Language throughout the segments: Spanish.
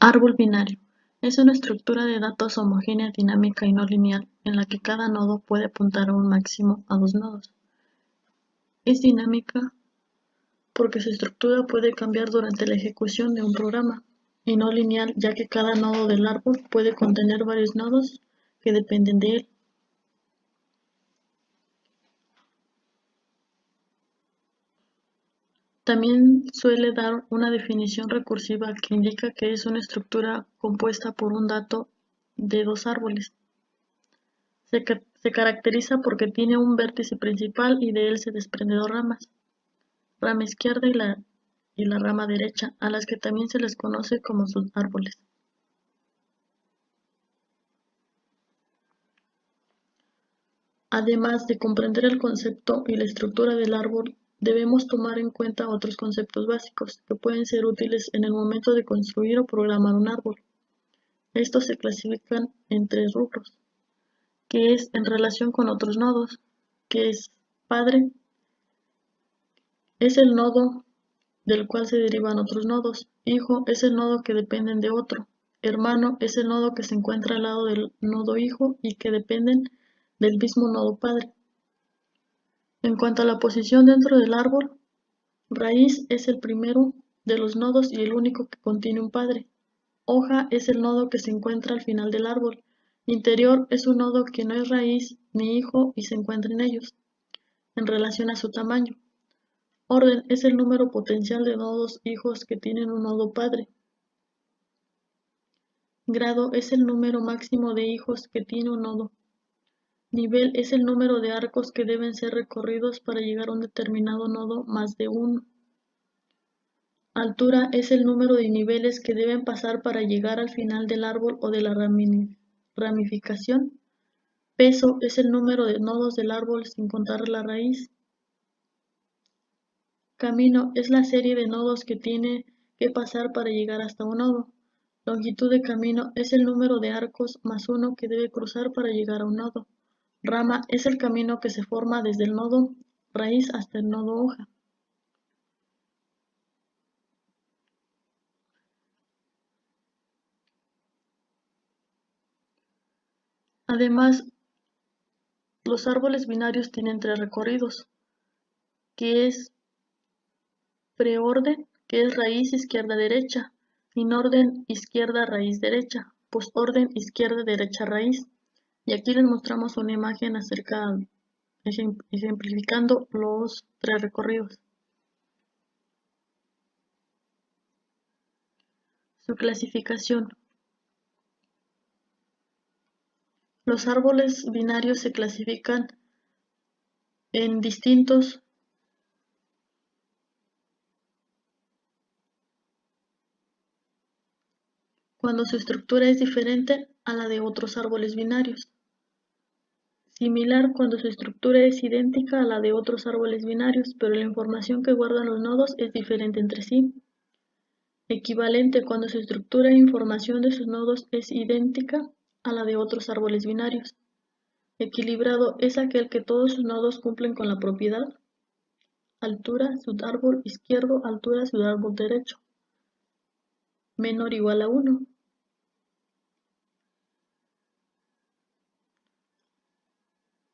Árbol binario. Es una estructura de datos homogénea, dinámica y no lineal, en la que cada nodo puede apuntar a un máximo a dos nodos. Es dinámica porque su estructura puede cambiar durante la ejecución de un programa, y no lineal ya que cada nodo del árbol puede contener varios nodos que dependen de él. También suele dar una definición recursiva que indica que es una estructura compuesta por un dato de dos árboles. Se caracteriza porque tiene un vértice principal y de él se desprenden dos ramas, rama izquierda y la rama derecha, a las que también se les conoce como subárboles. Además de comprender el concepto y la estructura del árbol, debemos tomar en cuenta otros conceptos básicos que pueden ser útiles en el momento de construir o programar un árbol. Estos se clasifican en tres rubros, que es en relación con otros nodos, que es padre, es el nodo del cual se derivan otros nodos. Hijo es el nodo que dependen de otro. Hermano es el nodo que se encuentra al lado del nodo hijo y que dependen del mismo nodo padre. En cuanto a la posición dentro del árbol, raíz es el primero de los nodos y el único que contiene un padre. Hoja es el nodo que se encuentra al final del árbol. Interior es un nodo que no es raíz ni hijo y se encuentra en ellos, en relación a su tamaño. Orden es el número potencial de nodos hijos que tienen un nodo padre. Grado es el número máximo de hijos que tiene un nodo. Nivel es el número de arcos que deben ser recorridos para llegar a un determinado nodo más de uno. Altura es el número de niveles que deben pasar para llegar al final del árbol o de la ramificación. Peso es el número de nodos del árbol sin contar la raíz. Camino es la serie de nodos que tiene que pasar para llegar hasta un nodo. Longitud de camino es el número de arcos más uno que debe cruzar para llegar a un nodo. Rama es el camino que se forma desde el nodo raíz hasta el nodo hoja. Además, los árboles binarios tienen tres recorridos, que es preorden, que es raíz izquierda-derecha, inorden izquierda-raíz-derecha, postorden izquierda-derecha-raíz. Y aquí les mostramos una imagen ejemplificando los tres recorridos. Su clasificación. Los árboles binarios se clasifican en distintos cuando su estructura es diferente a la de otros árboles binarios. Similar cuando su estructura es idéntica a la de otros árboles binarios, pero la información que guardan los nodos es diferente entre sí. Equivalente cuando su estructura e información de sus nodos es idéntica a la de otros árboles binarios. Equilibrado es aquel que todos sus nodos cumplen con la propiedad altura subárbol izquierdo, altura subárbol derecho, menor o igual a 1.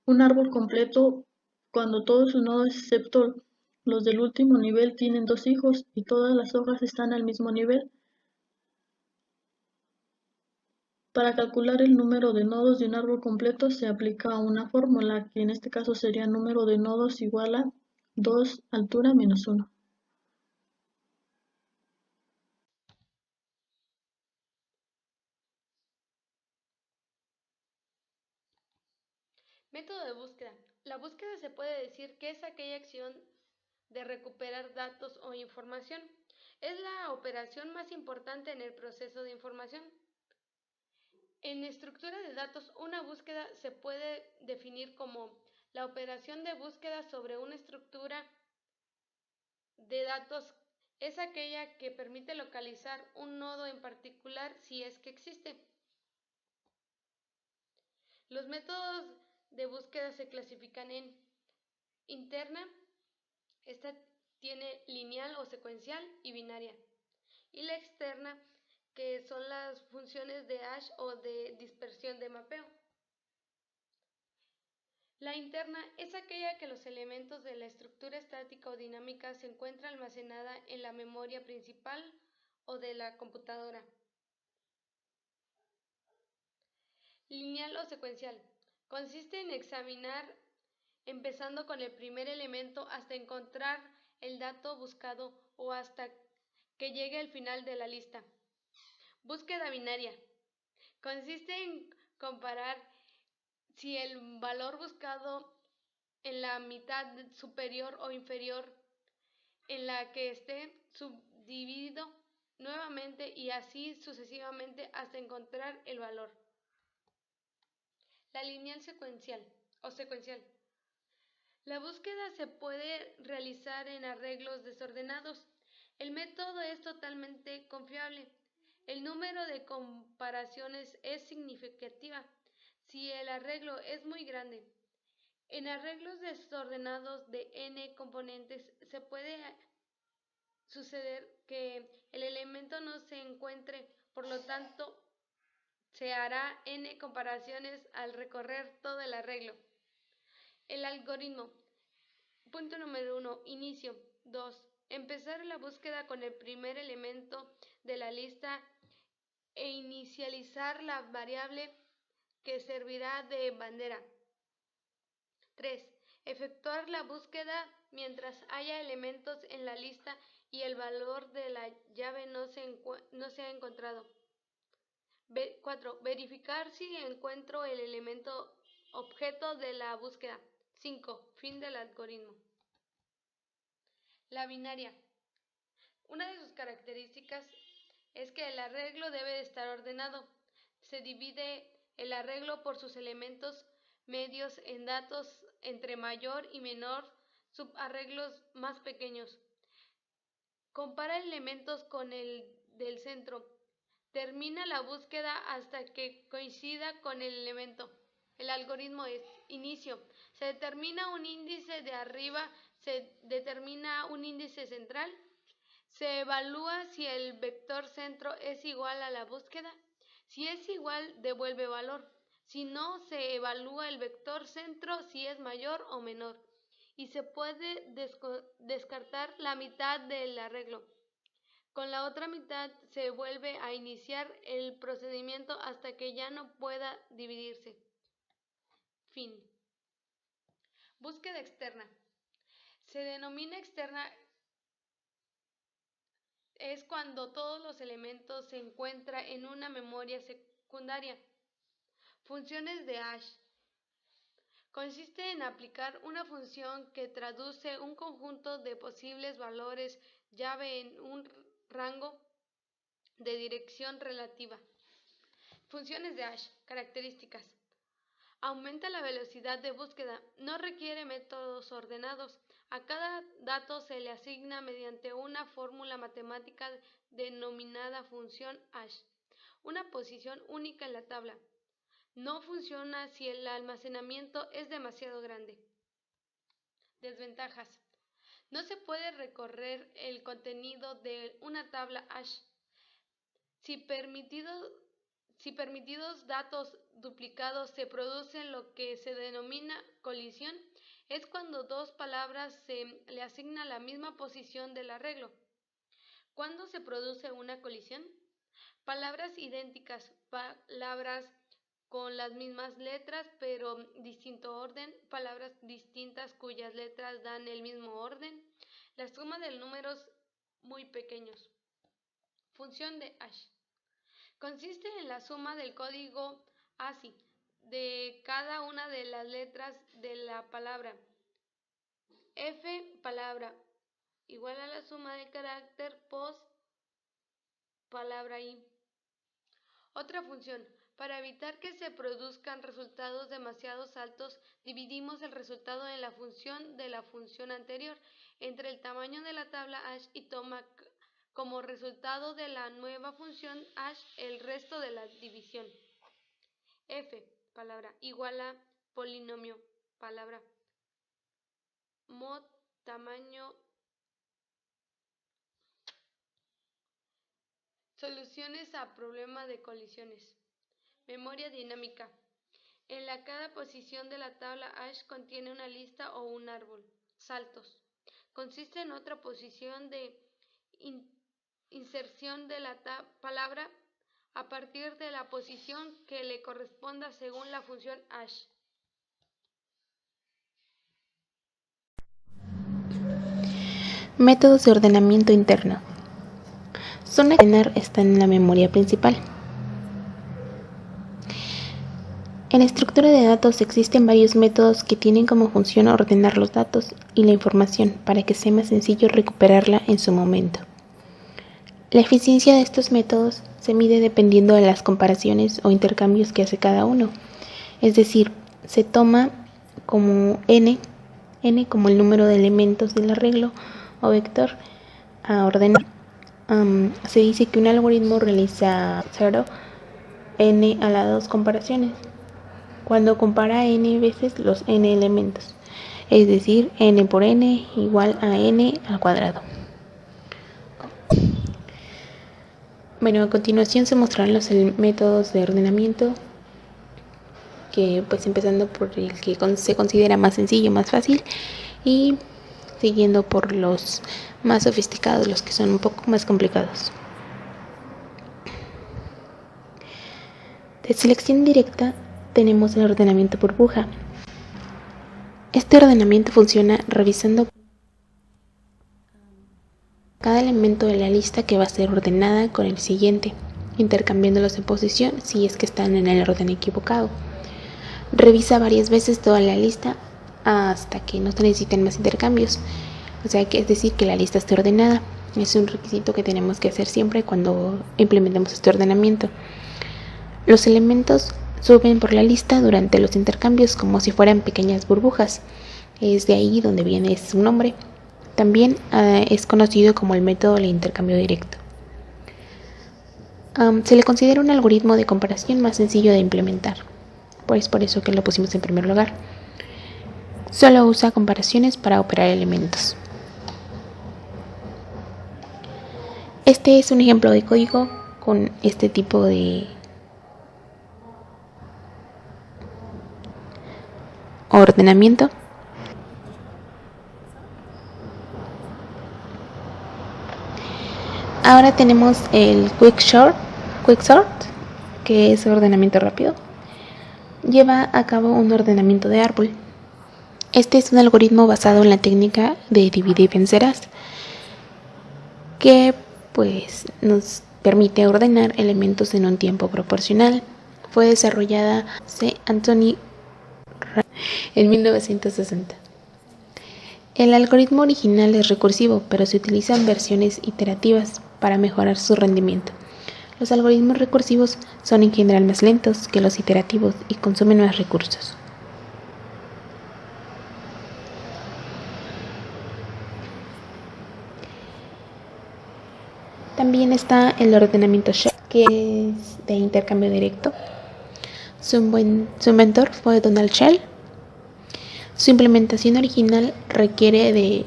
Un árbol completo cuando todos sus nodos excepto los del último nivel tienen dos hijos y todas las hojas están al mismo nivel. Para calcular el número de nodos de un árbol completo se aplica una fórmula que en este caso sería número de nodos igual a 2 altura menos 1. Método de búsqueda. La búsqueda se puede decir que es aquella acción de recuperar datos o información. Es la operación más importante en el proceso de información. En estructura de datos, una búsqueda se puede definir como la operación de búsqueda sobre una estructura de datos. Es aquella que permite localizar un nodo en particular si es que existe. Los métodos de búsqueda se clasifican en interna, esta tiene lineal o secuencial y binaria. Y la externa que son las funciones de hash o de dispersión de mapeo. La interna es aquella que los elementos de la estructura estática o dinámica se encuentra almacenada en la memoria principal o de la computadora. Lineal o secuencial. Consiste en examinar empezando con el primer elemento hasta encontrar el dato buscado o hasta que llegue al final de la lista. Búsqueda binaria. Consiste en comparar si el valor buscado en la mitad superior o inferior en la que esté subdividido nuevamente y así sucesivamente hasta encontrar el valor. La lineal secuencial o secuencial. La búsqueda se puede realizar en arreglos desordenados. El método es totalmente confiable. El número de comparaciones es significativa si el arreglo es muy grande. En arreglos desordenados de n componentes se puede suceder que el elemento no se encuentre, por lo tanto se hará n comparaciones al recorrer todo el arreglo. El algoritmo. Punto número 1. Inicio. 2. Empezar la búsqueda con el primer elemento de la lista e inicializar la variable que servirá de bandera. 3. Efectuar la búsqueda mientras haya elementos en la lista y el valor de la llave no se ha encontrado. 4. Verificar si encuentro el elemento objeto de la búsqueda. 5. Fin del algoritmo. La binaria. Una de sus características es que el arreglo debe estar ordenado. Se divide el arreglo por sus elementos medios en datos entre mayor y menor subarreglos más pequeños. Compara elementos con el del centro. Termina la búsqueda hasta que coincida con el elemento. El algoritmo es inicio. Se determina un índice de arriba, se determina un índice central. Se evalúa si el vector centro es igual a la búsqueda. Si es igual, devuelve valor. Si no, se evalúa el vector centro si es mayor o menor. Y se puede descartar la mitad del arreglo. Con la otra mitad se vuelve a iniciar el procedimiento hasta que ya no pueda dividirse. Fin. Búsqueda externa. Se denomina externa es cuando todos los elementos se encuentran en una memoria secundaria. Funciones de hash. Consiste en aplicar una función que traduce un conjunto de posibles valores llave en un rango de dirección relativa. Funciones de hash. Características. Aumenta la velocidad de búsqueda. No requiere métodos ordenados. A cada dato se le asigna mediante una fórmula matemática denominada función hash una posición única en la tabla. No funciona si el almacenamiento es demasiado grande. Desventajas. No se puede recorrer el contenido de una tabla hash. Si permitidos datos duplicados se producen lo que se denomina colisión, es cuando dos palabras se le asigna la misma posición del arreglo. ¿Cuándo se produce una colisión? Palabras idénticas, palabras con las mismas letras pero distinto orden, palabras distintas cuyas letras dan el mismo orden, la suma de números muy pequeños. Función de hash. Consiste en la suma del código ASCII de cada una de las letras de la palabra. F palabra igual a la suma del carácter post palabra I. Otra función. Para evitar que se produzcan resultados demasiado altos, dividimos el resultado en la función de la función anterior entre el tamaño de la tabla hash y toma como resultado de la nueva función hash el resto de la división. F palabra igual a polinomio palabra mod tamaño Soluciones a problema de colisiones. Memoria dinámica. En la cada posición de la tabla hash contiene una lista o un árbol. Saltos. Consiste en otra posición de inserción de la palabra a partir de la posición que le corresponda según la función hash. Métodos de ordenamiento interno. Zona de ordenar está en la memoria principal. En la estructura de datos existen varios métodos que tienen como función ordenar los datos y la información para que sea más sencillo recuperarla en su momento. La eficiencia de estos métodos se mide dependiendo de las comparaciones o intercambios que hace cada uno. Es decir, se toma como n como el número de elementos del arreglo o vector a ordenar. Se dice que un algoritmo realiza 0 n a la 2 comparaciones cuando compara n veces los n elementos, es decir, n por n igual a n al cuadrado. Bueno, a continuación se mostrarán los métodos de ordenamiento, que pues empezando por el que se considera más sencillo, más fácil, y siguiendo por los más sofisticados, los que son un poco más complicados. De selección directa tenemos el ordenamiento burbuja. Este ordenamiento funciona revisando cada elemento de la lista que va a ser ordenada con el siguiente, intercambiándolos en posición si es que están en el orden equivocado. Revisa varias veces toda la lista hasta que no se necesiten más intercambios, o sea que es decir que la lista esté ordenada. Es un requisito que tenemos que hacer siempre cuando implementemos este ordenamiento. Los elementos suben por la lista durante los intercambios como si fueran pequeñas burbujas. Es de ahí donde viene su nombre. También es conocido como el método de intercambio directo. Se le considera un algoritmo de comparación más sencillo de implementar. Pues por eso que lo pusimos en primer lugar. Solo usa comparaciones para operar elementos. Este es un ejemplo de código con este tipo de ordenamiento. Ahora tenemos el Quicksort, que es ordenamiento rápido. Lleva a cabo un ordenamiento de árbol. Este es un algoritmo basado en la técnica de divide y vencerás, que pues nos permite ordenar elementos en un tiempo proporcional. Fue desarrollada por Anthony en 1960. El algoritmo original es recursivo, pero se utilizan versiones iterativas para mejorar su rendimiento. Los algoritmos recursivos son en general más lentos que los iterativos y consumen más recursos. También está el ordenamiento Shell, que es de intercambio directo. Su inventor fue Donald Shell. Su implementación original requiere de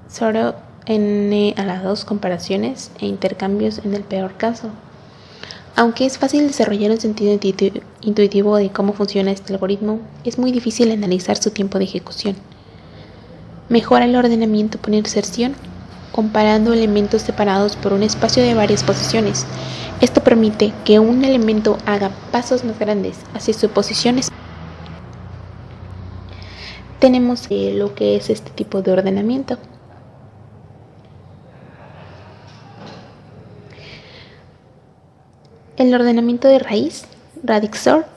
solo n a la 2 comparaciones e intercambios en el peor caso. Aunque es fácil desarrollar un sentido intuitivo de cómo funciona este algoritmo, es muy difícil analizar su tiempo de ejecución. Mejora el ordenamiento por inserción, comparando elementos separados por un espacio de varias posiciones. Esto permite que un elemento haga pasos más grandes hacia su posición. Tenemos lo que es este tipo de ordenamiento. El ordenamiento de raíz, radix sort,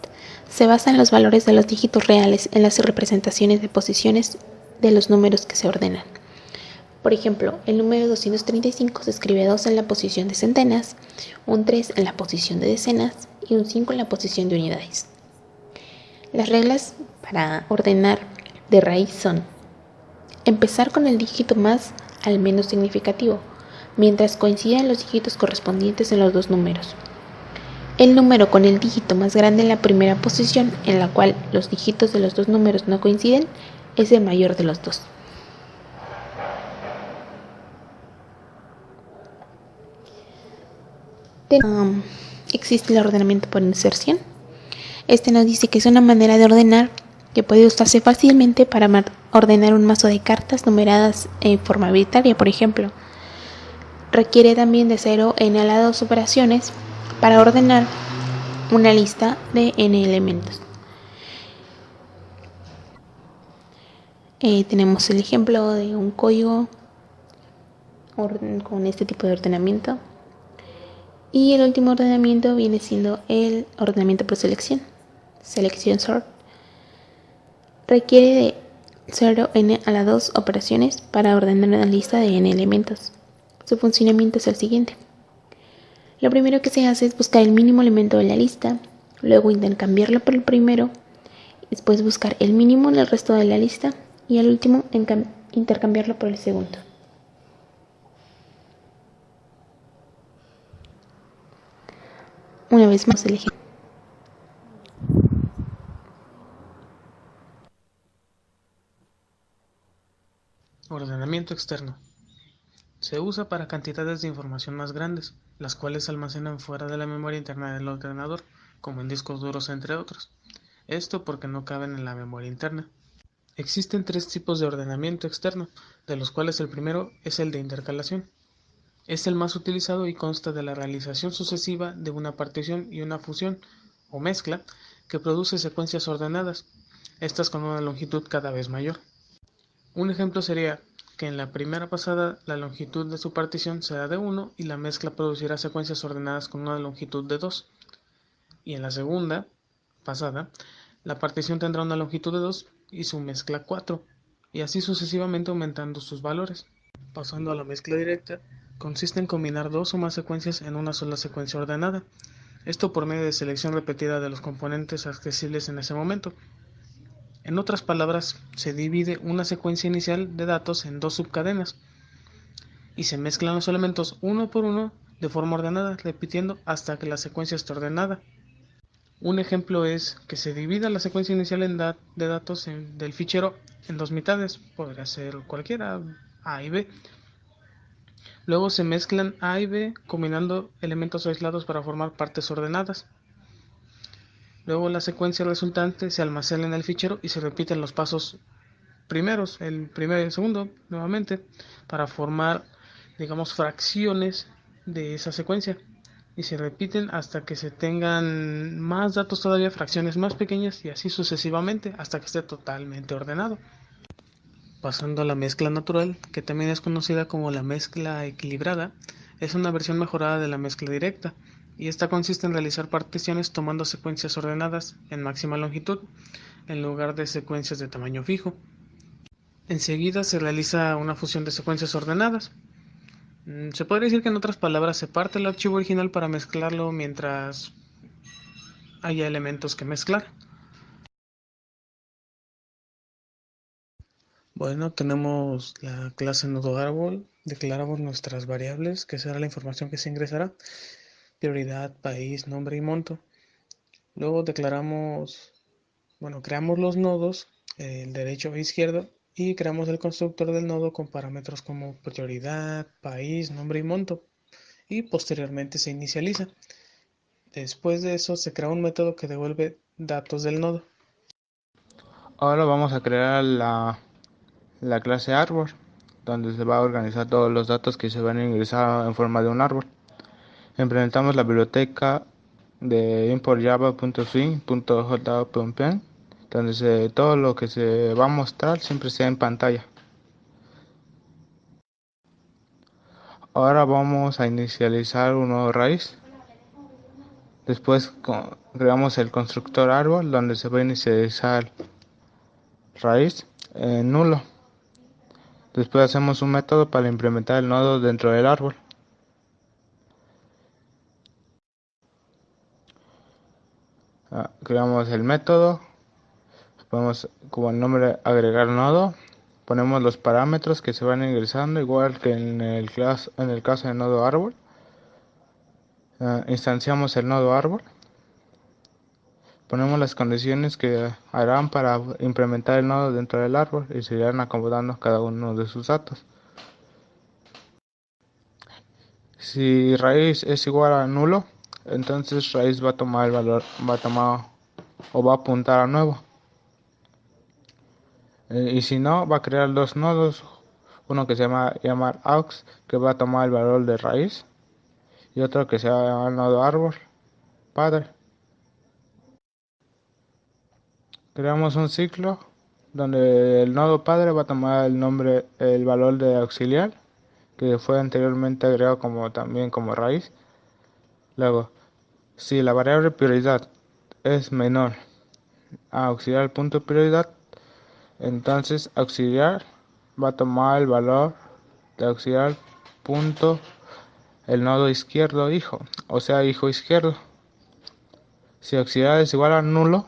se basa en los valores de los dígitos reales en las representaciones de posiciones de los números que se ordenan. Por ejemplo, el número 235 se escribe 2 en la posición de centenas, un 3 en la posición de decenas y un 5 en la posición de unidades. Las reglas para ordenar de raíz son: empezar con el dígito más al menos significativo, mientras coincidan los dígitos correspondientes en los dos números. El número con el dígito más grande en la primera posición, en la cual los dígitos de los dos números no coinciden, es el mayor de los dos. Existe el ordenamiento por inserción. Este nos dice que es una manera de ordenar que puede usarse fácilmente para ordenar un mazo de cartas numeradas en forma arbitraria, por ejemplo. Requiere también de 0 n a la 2 operaciones para ordenar una lista de n elementos. Tenemos el ejemplo de un código con este tipo de ordenamiento. Y el último ordenamiento viene siendo el ordenamiento por selección, Selection Sort. Requiere de 0 n a la 2 operaciones para ordenar una lista de n elementos. Su funcionamiento es el siguiente. Lo primero que se hace es buscar el mínimo elemento de la lista, luego intercambiarlo por el primero, después buscar el mínimo en el resto de la lista y al último intercambiarlo por el segundo. Una vez más el ejemplo. Ordenamiento externo. Se usa para cantidades de información más grandes, las cuales se almacenan fuera de la memoria interna del ordenador, como en discos duros entre otros. Esto porque no caben en la memoria interna. Existen 3 tipos de ordenamiento externo, de los cuales el primero es el de intercalación. Es el más utilizado y consta de la realización sucesiva de una partición y una fusión o mezcla que produce secuencias ordenadas, estas con una longitud cada vez mayor. Un ejemplo sería que en la primera pasada la longitud de su partición será de 1 y la mezcla producirá secuencias ordenadas con una longitud de 2. Y en la segunda pasada la partición tendrá una longitud de 2 y su mezcla 4, y así sucesivamente aumentando sus valores. Pasando a la mezcla directa, consiste en combinar 2 o más secuencias en una sola secuencia ordenada, esto por medio de selección repetida de los componentes accesibles en ese momento. En otras palabras, se divide una secuencia inicial de datos en 2 subcadenas y se mezclan los elementos uno por uno de forma ordenada, repitiendo hasta que la secuencia esté ordenada. Un ejemplo es que se divida la secuencia inicial de datos del fichero en 2 mitades, podría ser cualquiera, A y B. Luego se mezclan A y B combinando elementos aislados para formar partes ordenadas. Luego la secuencia resultante se almacena en el fichero y se repiten los pasos primeros, el primero y el segundo, nuevamente, para formar, digamos, fracciones de esa secuencia. Y se repiten hasta que se tengan más datos todavía, fracciones más pequeñas y así sucesivamente hasta que esté totalmente ordenado. Pasando a la mezcla natural, que también es conocida como la mezcla equilibrada, es una versión mejorada de la mezcla directa, y esta consiste en realizar particiones tomando secuencias ordenadas en máxima longitud, en lugar de secuencias de tamaño fijo. Enseguida se realiza una fusión de secuencias ordenadas. Se podría decir que en otras palabras se parte el archivo original para mezclarlo mientras haya elementos que mezclar. Bueno, tenemos la clase nodo árbol, declaramos nuestras variables, que será la información que se ingresará, prioridad, país, nombre y monto. Luego creamos los nodos, el derecho e izquierdo, y creamos el constructor del nodo con parámetros como prioridad, país, nombre y monto, y posteriormente se inicializa. Después de eso se crea un método que devuelve datos del nodo. Ahora vamos a crear la clase árbol, donde se va a organizar todos los datos que se van a ingresar en forma de un árbol. Implementamos la biblioteca de import.java.swing.jpg, donde todo lo que se va a mostrar siempre sea en pantalla. Ahora vamos a inicializar un nuevo raíz. Después creamos el constructor árbol, donde se va a inicializar raíz nulo. Después hacemos un método para implementar el nodo dentro del árbol. Creamos el método, ponemos como el nombre agregar nodo, ponemos los parámetros que se van ingresando igual que en el caso del nodo árbol. Instanciamos el nodo árbol, ponemos las condiciones que harán para implementar el nodo dentro del árbol y se irán acomodando cada uno de sus datos. Si raíz es igual a nulo, entonces raíz va a tomar el valor, va a tomar o va a apuntar a nuevo. Y si no, va a crear dos nodos, uno que se llama llamar aux, que va a tomar el valor de raíz, y otro que se llama el nodo árbol, padre. Creamos un ciclo donde el nodo padre va a tomar el valor de auxiliar, que fue anteriormente agregado también como raíz. Luego, si la variable prioridad es menor a auxiliar punto prioridad, entonces auxiliar va a tomar el valor de auxiliar punto el nodo izquierdo hijo, o sea hijo izquierdo. Si auxiliar es igual a nulo,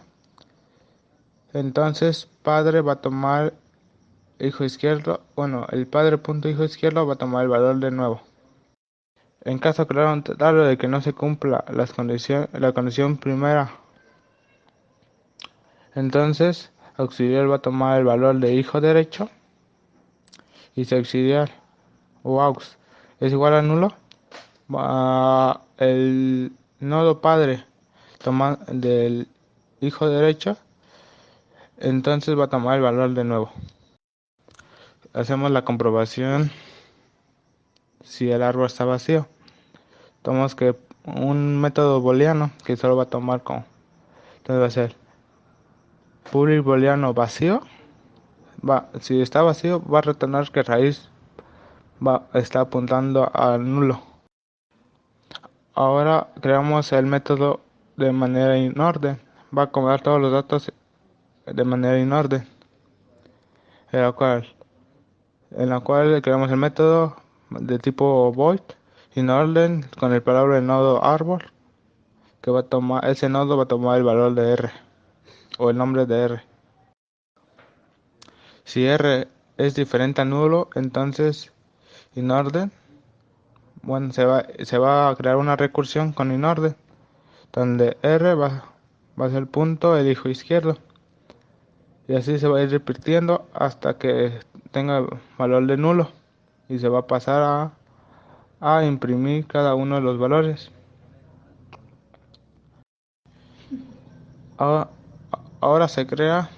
entonces padre va a tomar hijo izquierdo, el padre punto hijo izquierdo va a tomar el valor de nuevo. En caso claro de que no se cumpla la condición primera, entonces auxiliar va a tomar el valor de hijo derecho, y si auxiliar o aux es igual a nulo, el nodo padre del hijo derecho, entonces va a tomar el valor de nuevo. Hacemos la comprobación si el árbol está vacío. Tomamos que un método booleano que solo va a tomar entonces va a ser public booleano vacío. Si está vacío, va a retornar que raíz está apuntando a nulo. Ahora creamos el método de manera inorden. Va a acomodar todos los datos de manera inorden, en la cual creamos el método de tipo void inorden con el palabra del nodo árbol, que ese nodo va a tomar el valor de r o el nombre de r. Si r es diferente a nulo, entonces inorden, se va a crear una recursión con inorden, donde r va a ser el punto el hijo izquierdo, y así se va a ir repitiendo hasta que tenga el valor de nulo, y se va a pasar a imprimir cada uno de los valores. Ahora se crea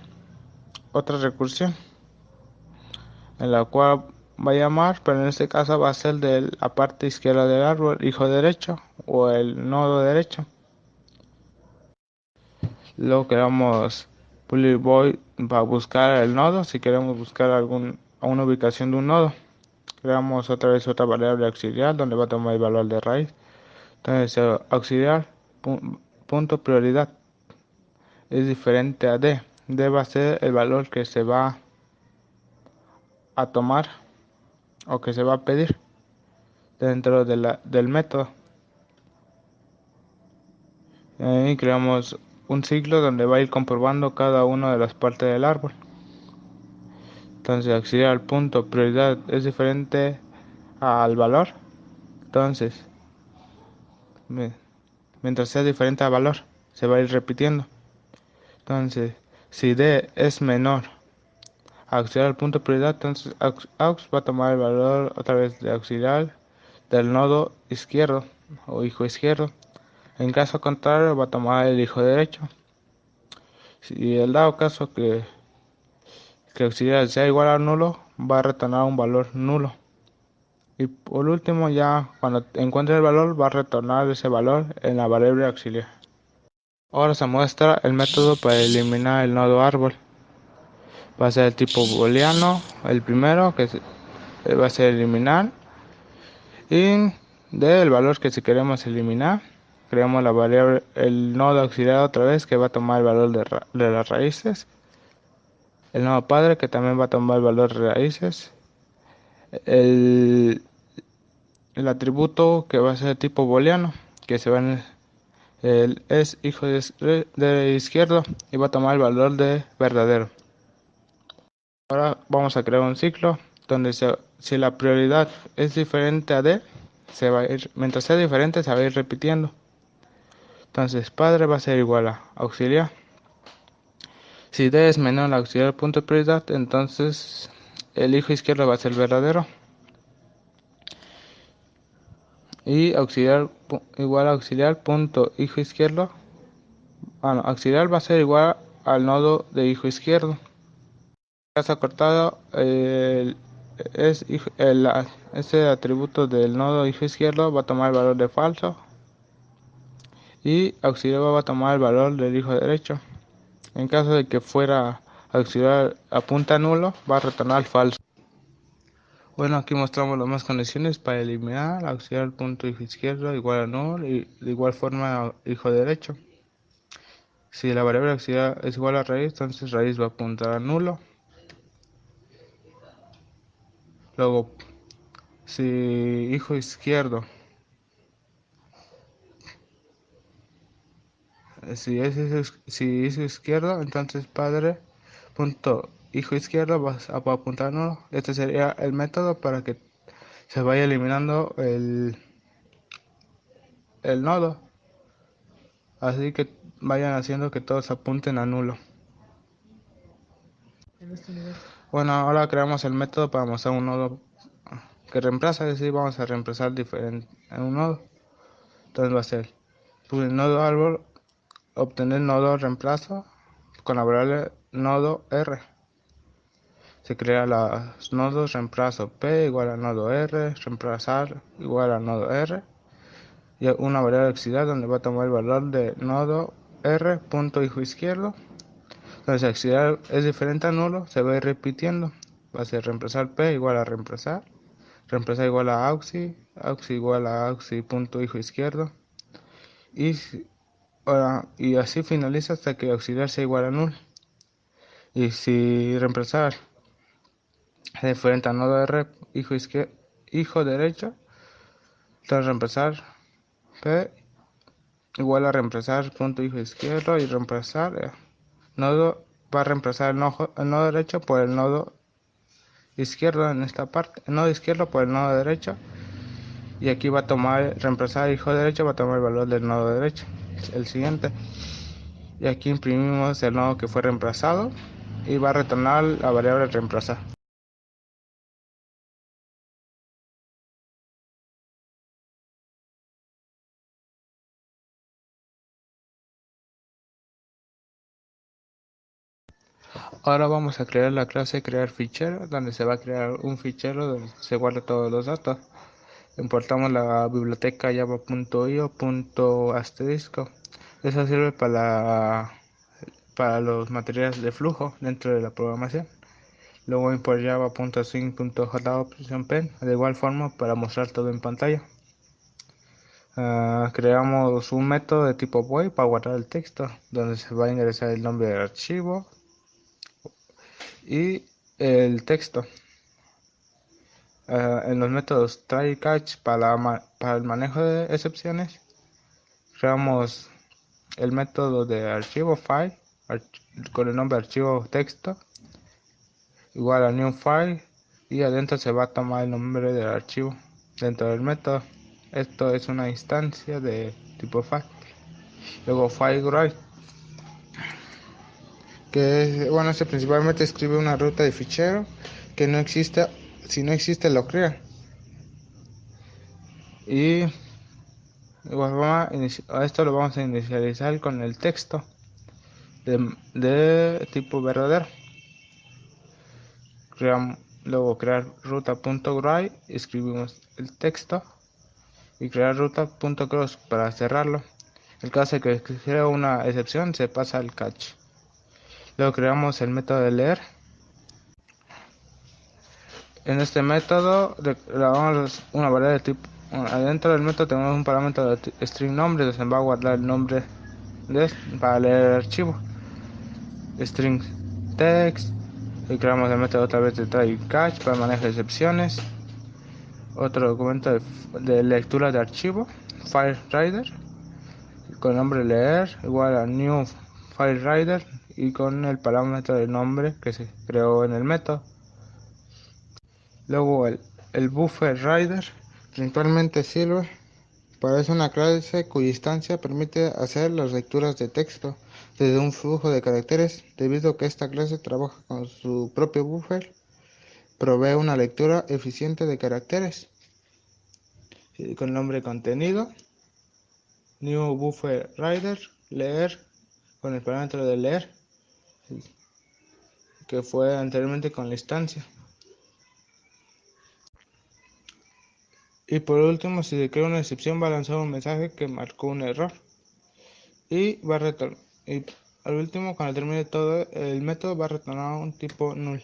otra recursión, en la cual va a llamar, pero en este caso va a ser de la parte izquierda del árbol, hijo derecho o el nodo derecho. Luego creamos public void para buscar el nodo, si queremos buscar una ubicación de un nodo. Creamos otra vez otra variable auxiliar donde va a tomar el valor de raíz. Entonces auxiliar punto prioridad es diferente a d. D va a ser el valor que se va a tomar o que se va a pedir dentro del método. Y creamos un ciclo donde va a ir comprobando cada una de las partes del árbol. Entonces auxiliar punto prioridad es diferente al valor. Entonces, mientras sea diferente al valor, se va a ir repitiendo. Entonces, si d es menor a auxiliar punto prioridad, entonces aux va a tomar el valor otra vez de auxiliar del nodo izquierdo o hijo izquierdo. En caso contrario, va a tomar el hijo derecho. Si el dado caso que auxiliar sea igual a nulo, va a retornar un valor nulo. Y por último, ya cuando encuentre el valor, va a retornar ese valor en la variable auxiliar. Ahora se muestra el método para eliminar el nodo árbol. Va a ser el tipo booleano, el primero, que va a ser eliminar. Y del valor que si queremos eliminar, creamos la variable, el nodo auxiliar otra vez, que va a tomar el valor de las raíces. El nodo padre, que también va a tomar el valor de raíces. El atributo que va a ser tipo booleano, que se va en es hijo de izquierdo, y va a tomar el valor de verdadero. Ahora vamos a crear un ciclo donde si la prioridad es diferente a d, mientras sea diferente se va a ir repitiendo. Entonces padre va a ser igual a auxiliar. Si d es menor a auxiliar punto de prioridad, entonces el hijo izquierdo va a ser verdadero. y auxiliar igual a auxiliar punto hijo izquierdo. No, auxiliar va a ser igual al nodo de hijo izquierdo. Caso cortado este atributo del nodo hijo izquierdo va a tomar el valor de falso y auxiliar va a tomar el valor del hijo derecho. En caso de que fuera auxiliar apunta nulo, va a retornar falso. Bueno, aquí mostramos las más condiciones para eliminar auxiliar punto hijo izquierdo igual a null y de igual forma hijo derecho. Si la variable auxiliar es igual a raíz, entonces raíz va a apuntar a nulo. Luego, si hijo izquierdo, si hijo izquierdo, entonces padre punto hijo izquierdo va a apuntar a nulo. Este sería el método para que se vaya eliminando el nodo. Así que vayan haciendo que todos apunten a nulo. Bueno, ahora creamos el método para mostrar un nodo que reemplaza, es decir, vamos a reemplazar diferente en un nodo. Entonces va a ser el nodo árbol, obtener nodo reemplazo con la variable nodo R. Se crea los nodos reemplazo P igual a nodo R, reemplazar igual a nodo R y una variable auxiliar donde va a tomar el valor de nodo R punto hijo izquierdo. Entonces auxiliar es diferente a nulo, se va a ir repitiendo. Va a ser reemplazar P igual a reemplazar igual a auxi igual a auxi punto hijo izquierdo y así finaliza hasta que auxiliar sea igual a null. Y si reemplazar es diferente a nodo R hijo derecho, entonces reemplazar P igual a reemplazar punto hijo izquierdo y reemplazar nodo va a reemplazar el nodo derecho por el nodo izquierdo en esta parte, el nodo izquierdo por el nodo derecho, y aquí va a tomar reemplazar hijo derecho, va a tomar el valor del nodo derecho, el siguiente, y aquí imprimimos el nodo que fue reemplazado y va a retornar la variable reemplazar. Ahora vamos a crear la clase crear fichero, donde se va a crear un fichero donde se guarda todos los datos. Importamos la biblioteca java.io.asterisco. Eso sirve para los materiales de flujo dentro de la programación. Luego import java.sync.jOpen de igual forma para mostrar todo en pantalla. Creamos un método de tipo void para guardar el texto, donde se va a ingresar el nombre del archivo y el texto. En los métodos try y catch para el manejo de excepciones, creamos el método de archivo file con el nombre archivo texto igual a new file, y adentro se va a tomar el nombre del archivo dentro del método. Esto es una instancia de tipo file. Luego file write, que bueno, se principalmente escribe una ruta de fichero que no existe. Si no existe, lo crea. Y de igual forma, esto lo vamos a inicializar con el texto de tipo verdadero. Luego crear ruta.write, escribimos el texto y crear ruta.cross para cerrarlo. En caso de que sea una excepción, se pasa al catch. Luego creamos el método de leer. En este método declaramos una variable de tipo. Adentro del método tenemos un parámetro de string nombre, donde se va a guardar el nombre para leer el archivo. String text. Y creamos el método otra vez de try y catch para manejo de excepciones. Otro documento de lectura de archivo, FileReader, con nombre leer igual a new FileReader y con el parámetro de nombre que se creó en el método. Luego el BufferReader principalmente sirve para es una clase cuya instancia permite hacer las lecturas de texto desde un flujo de caracteres. Debido a que esta clase trabaja con su propio buffer, provee una lectura eficiente de caracteres. con el nombre contenido, new buffer rider, leer con el parámetro de leer, que fue anteriormente con la instancia. Y por último, si se crea una excepción, va a lanzar un mensaje que marcó un error y va a retornar. Y al último, cuando termine todo, el método va a retornar un tipo null.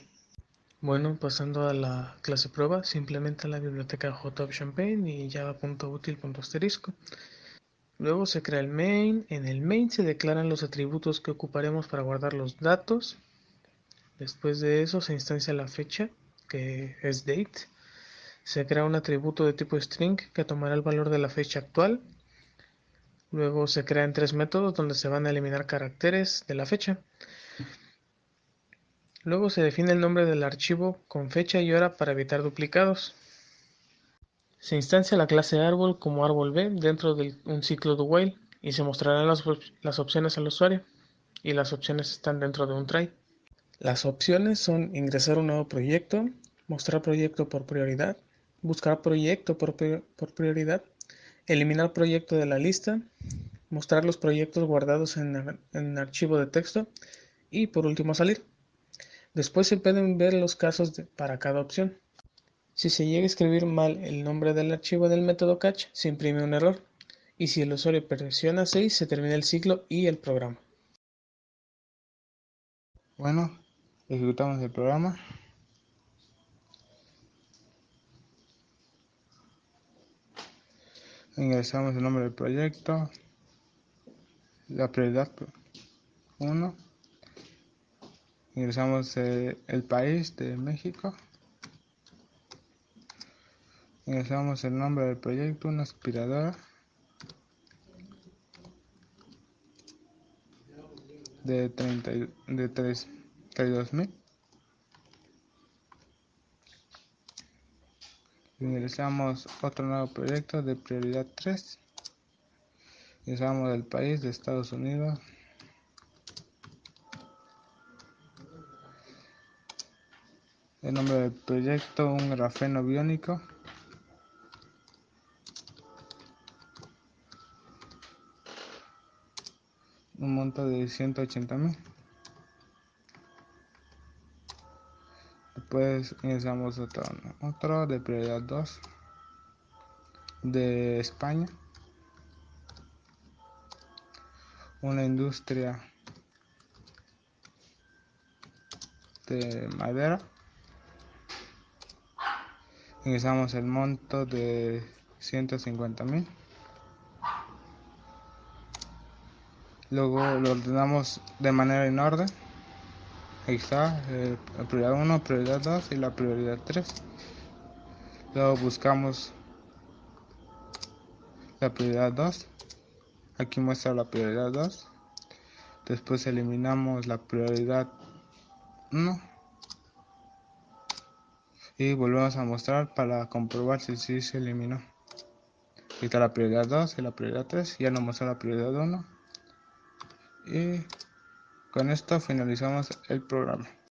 Bueno, pasando a la clase prueba, se implementa la biblioteca JOpChampaign y java.util.asterisco. Luego se crea el main. En el main se declaran los atributos que ocuparemos para guardar los datos. Después de eso se instancia la fecha, que es date. Se crea un atributo de tipo string que tomará el valor de la fecha actual. Luego se crean 3 métodos donde se van a eliminar caracteres de la fecha. Luego se define el nombre del archivo con fecha y hora para evitar duplicados. Se instancia la clase árbol como árbol B dentro de un ciclo do while y se mostrarán las opciones al usuario, y las opciones están dentro de un try. Las opciones son ingresar un nuevo proyecto, mostrar proyecto por prioridad, buscar proyecto por prioridad, eliminar proyecto de la lista, mostrar los proyectos guardados en archivo de texto y por último salir. Después se pueden ver los casos para cada opción. Si se llega a escribir mal el nombre del archivo del método catch, se imprime un error, y si el usuario presiona 6 se termina el ciclo y el programa. Bueno, ejecutamos el programa. Ingresamos el nombre del proyecto, la prioridad 1. Ingresamos el país de México. Ingresamos el nombre del proyecto, una aspiradora de 32.000. Ingresamos otro nuevo proyecto de prioridad 3. Ingresamos el país de Estados Unidos. El nombre del proyecto, un grafeno biónico. Un monto de 180.000. Después ingresamos otro de prioridad 2 de España. Una industria de madera. Ingresamos el monto de 150.000. Luego lo ordenamos de manera en orden. Ahí está, la prioridad 1, prioridad 2 y la prioridad 3. Luego buscamos la prioridad 2. Aquí muestra la prioridad 2. Después eliminamos la prioridad 1. Y volvemos a mostrar para comprobar si sí se eliminó. Aquí está la prioridad 2 y la prioridad 3. Ya nos mostró la prioridad 1. Y con esto finalizamos el programa.